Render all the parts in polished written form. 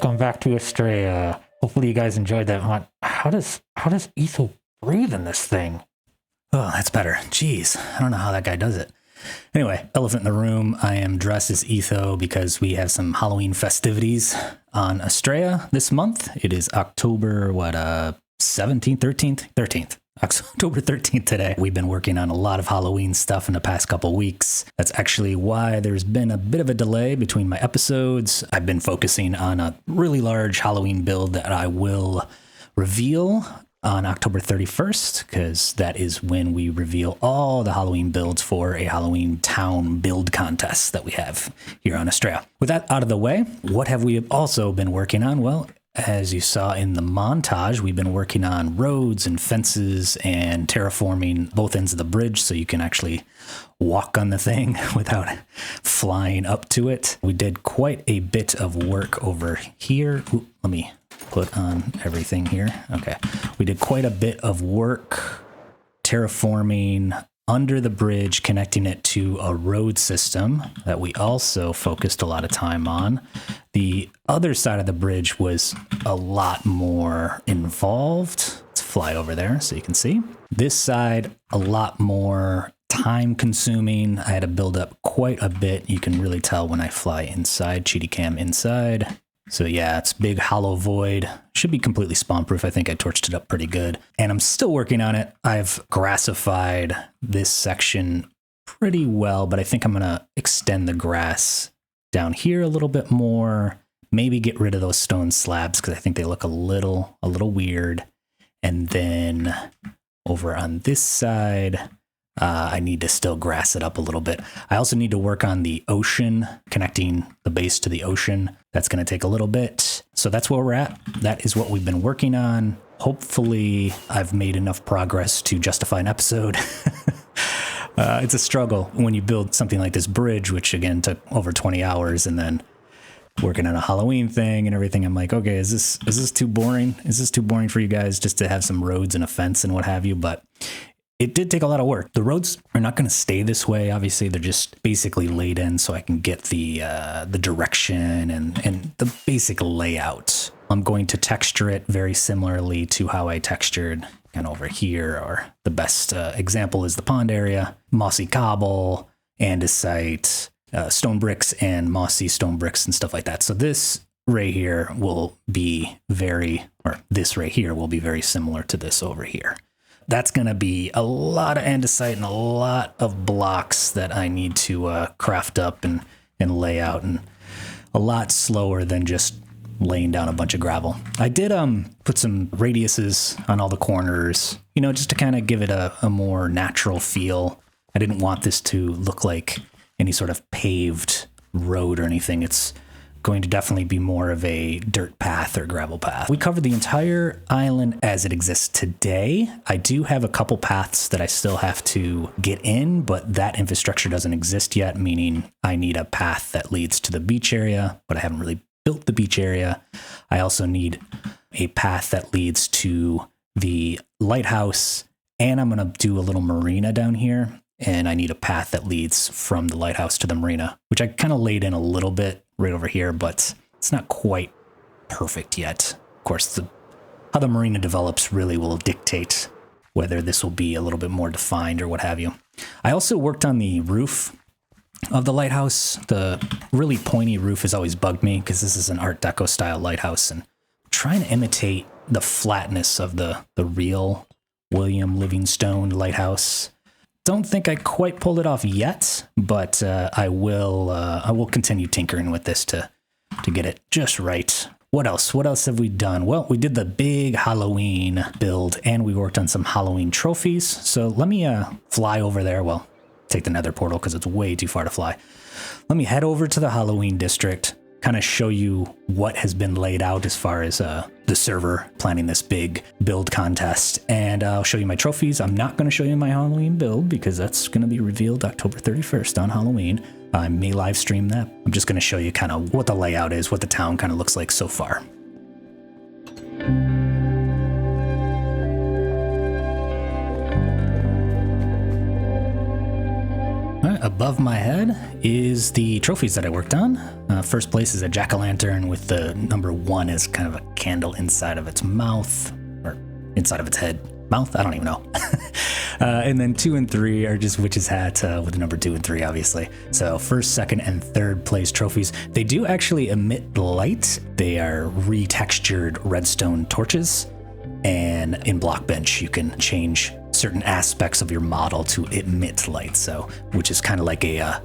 welcome back to Astraea. Hopefully you guys enjoyed that hunt. How does Etho breathe in this thing? Oh, that's better. Jeez, I don't know how that guy does it. Anyway, elephant in the room. I am dressed as Etho because we have some Halloween festivities on Astraea this month. It is October, 17th, 13th? October 13th today. We've been working on a lot of Halloween stuff in the past couple weeks. That's actually why there's been a bit of a delay between my episodes. I've been focusing on a really large Halloween build that I will reveal on October 31st, because that is when we reveal all the Halloween builds for a Halloween town build contest that we have here on Astraea. With that out of the way, what have we also been working on? Well, as you saw in the montage, we've been working on roads and fences and terraforming both ends of the bridge so you can actually walk on the thing without flying up to it. We did quite a bit of work over here. Ooh, let me put on everything here. Okay. We did quite a bit of work terraforming under the bridge, connecting it to a road system that we also focused a lot of time on. The other side of the bridge was a lot more involved. Let's fly over there so you can see. This side, a lot more time consuming. I had to build up quite a bit. You can really tell when I fly inside, cheaty cam inside. So yeah, it's big hollow void. Should be completely spawn proof. I think I torched it up pretty good. And I'm still working on it. I've grassified this section pretty well, but I think I'm gonna extend the grass down here a little bit more. Maybe get rid of those stone slabs because I think they look a little weird. And then over on this side, I need to still grass it up a little bit. I also need to work on the ocean, connecting the base to the ocean. That's going to take a little bit. So that's where we're at. That is what we've been working on. Hopefully I've made enough progress to justify an episode. It's a struggle when you build something like this bridge, which again took over 20 hours, and then working on a Halloween thing and everything. I'm like, okay, is this too boring? Is this too boring for you guys just to have some roads and a fence and what have you? But it did take a lot of work. The roads are not going to stay this way. Obviously, they're just basically laid in so I can get the direction and the basic layout. I'm going to texture it very similarly to how I textured kind of over here, or the best example is the pond area, mossy cobble, andesite, stone bricks and mossy stone bricks and stuff like that. So this right here will be very similar to this over here. That's going to be a lot of andesite and a lot of blocks that I need to craft up and lay out, and a lot slower than just laying down a bunch of gravel. I did put some radiuses on all the corners, just to kind of give it a more natural feel. I didn't want this to look like any sort of paved road or anything. It's going to definitely be more of a dirt path or gravel path. We covered the entire island as it exists today. I do have a couple paths that I still have to get in, but that infrastructure doesn't exist yet, meaning I need a path that leads to the beach area, but I haven't really built the beach area. I also need a path that leads to the lighthouse, and I'm going to do a little marina down here, and I need a path that leads from the lighthouse to the marina, which I kind of laid in a little bit right over here, but it's not quite perfect yet. Of course, how the marina develops really will dictate whether this will be a little bit more defined or what have you. I also worked on the roof of the lighthouse. The really pointy roof has always bugged me because this is an Art Deco style lighthouse, and I'm trying to imitate the flatness of the real William Livingstone lighthouse. Don't think I quite pulled it off yet, but I will continue tinkering with this to get it just right. What else? What else have we done? Well, we did the big Halloween build, and we worked on some Halloween trophies. So let me fly over there. Well, take the nether portal because it's way too far to fly. Let me head over to the Halloween district, kind of show you what has been laid out as far as the server planning this big build contest, and I'll show you my trophies. I'm not going to show you my Halloween build because that's going to be revealed October 31st on Halloween. I may live stream that. I'm just going to show you kind of what the layout is, what the town kind of looks like so far. All right, a Above my head is the trophies that I worked on. First place is a jack-o'-lantern with the number 1 as kind of a candle inside of its mouth, or inside of its head. Mouth? I don't even know. And then 2 and 3 are just witch's hat with the number 2 and 3, obviously. So first, second, and third place trophies. They do actually emit light. They are retextured redstone torches. And in Blockbench, you can change certain aspects of your model to emit light. So, which is kind of like a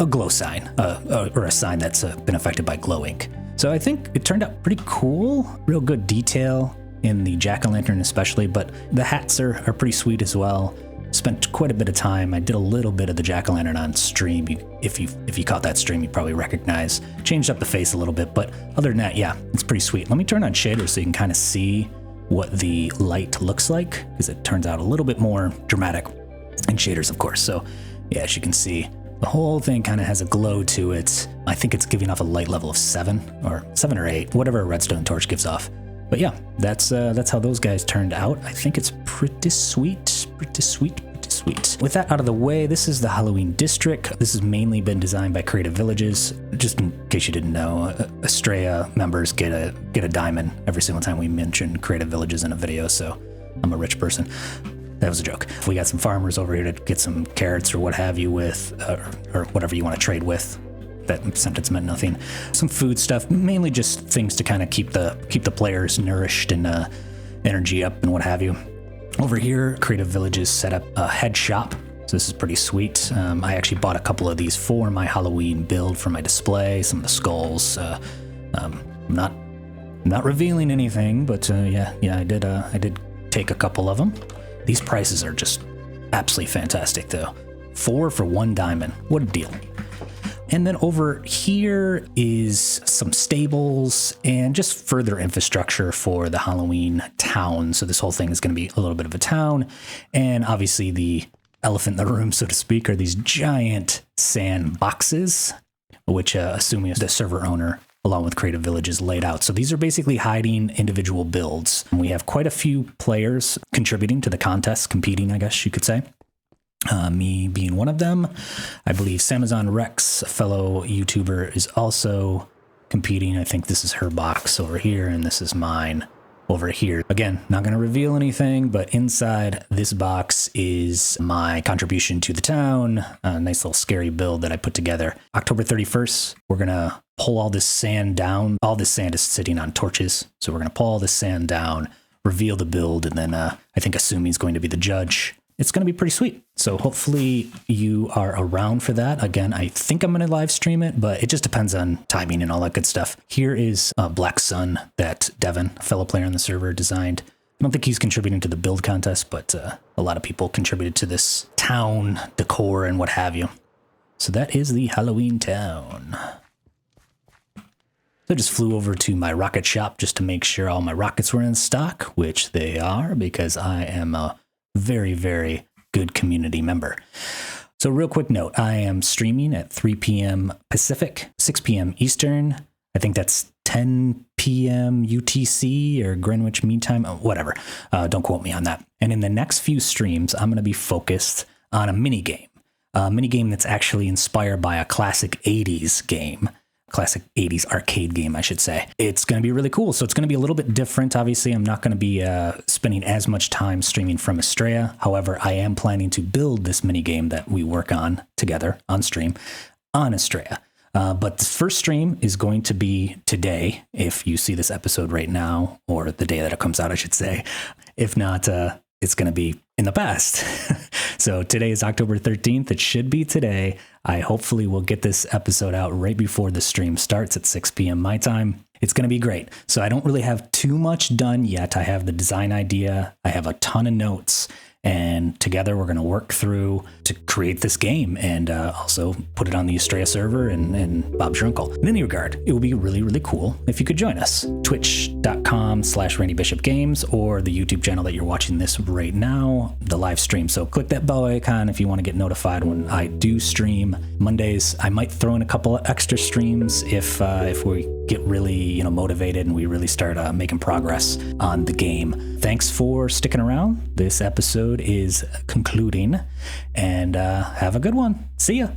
glow sign, or a sign that's been affected by glow ink. So I think it turned out pretty cool. Real good detail in the jack-o'-lantern especially, but the hats are pretty sweet as well. Spent quite a bit of time. I did a little bit of the jack-o'-lantern on stream. If you caught that stream, you probably recognize. Changed up the face a little bit, but other than that, yeah, it's pretty sweet. Let me turn on shaders so you can kind of see what the light looks like, because it turns out a little bit more dramatic in shaders, of course. So yeah, as you can see, the whole thing kind of has a glow to it. I think it's giving off a light level of 7 or 8, whatever a redstone torch gives off. But yeah, that's how those guys turned out. I think it's pretty sweet. With that out of the way, this is the Halloween district. This has mainly been designed by Creative Villages. Just in case you didn't know, Astraea members get a diamond every single time we mention Creative Villages in a video, so I'm a rich person. That was a joke. We got some farmers over here to get some carrots or what have you with, or whatever you want to trade with. That sentence meant nothing. Some food stuff, mainly just things to kind of keep the players nourished and energy up and what have you. Over here, Creative Villages set up a head shop, so this is pretty sweet. I actually bought a couple of these for my Halloween build for my display. Some of the skulls. Not revealing anything, but yeah, I did take a couple of them. These prices are just absolutely fantastic, though. 4 for 1 diamond. What a deal. And then over here is some stables and just further infrastructure for the Halloween town. So this whole thing is going to be a little bit of a town. And obviously the elephant in the room, so to speak, are these giant sand boxes, which assuming the server owner along with Creative Villages laid out. So these are basically hiding individual builds. We have quite a few players contributing to the contest, competing, I guess you could say. Me being one of them. I believe Samazon Rex, a fellow YouTuber, is also competing. I think this is her box over here, and this is mine over here. Again, not going to reveal anything, but inside this box is my contribution to the town. A nice little scary build that I put together. October 31st, we're going to pull all this sand down. All this sand is sitting on torches, so we're going to pull all this sand down, reveal the build, and then I think Asumi's going to be the judge. It's going to be pretty sweet. So hopefully you are around for that. Again, I think I'm going to live stream it, but it just depends on timing and all that good stuff. Here is Black Sun that Devin, a fellow player on the server, designed. I don't think he's contributing to the build contest, but a lot of people contributed to this town decor and what have you. So that is the Halloween town. So I just flew over to my rocket shop just to make sure all my rockets were in stock, which they are, because I am a very, very good community member. So real quick note, I am streaming at 3 p.m. Pacific, 6 p.m. Eastern. I think that's 10 p.m. UTC or Greenwich Mean Time, whatever. Don't quote me on that. And in the next few streams, I'm going to be focused on a mini game that's actually inspired by a classic 80s game. Classic 80s arcade game, I should say. It's going to be really cool. So it's going to be a little bit different. Obviously, I'm not going to be spending as much time streaming from Astraea. However, I am planning to build this mini game that we work on together on stream on Astraea. But the first stream is going to be today, if you see this episode right now, or the day that it comes out, I should say. If not, it's going to be in the past. So today is October 13th. It should be today. I hopefully will get this episode out right before the stream starts at 6 p.m. my time. It's going to be great. So I don't really have too much done yet. I have the design idea. I have a ton of notes. And together we're going to work through to create this game and also put it on the Astraea server and Bob's your uncle. In any regard, it would be really, really cool if you could join us. Twitch.com twitch.com/RandyBishopGames or the YouTube channel that you're watching this right now, the live stream. So click that bell icon if you want to get notified when I do stream. Mondays, I might throw in a couple of extra streams if we get really motivated and we really start making progress on the game. Thanks for sticking around. This episode is concluding, and have a good one. See ya.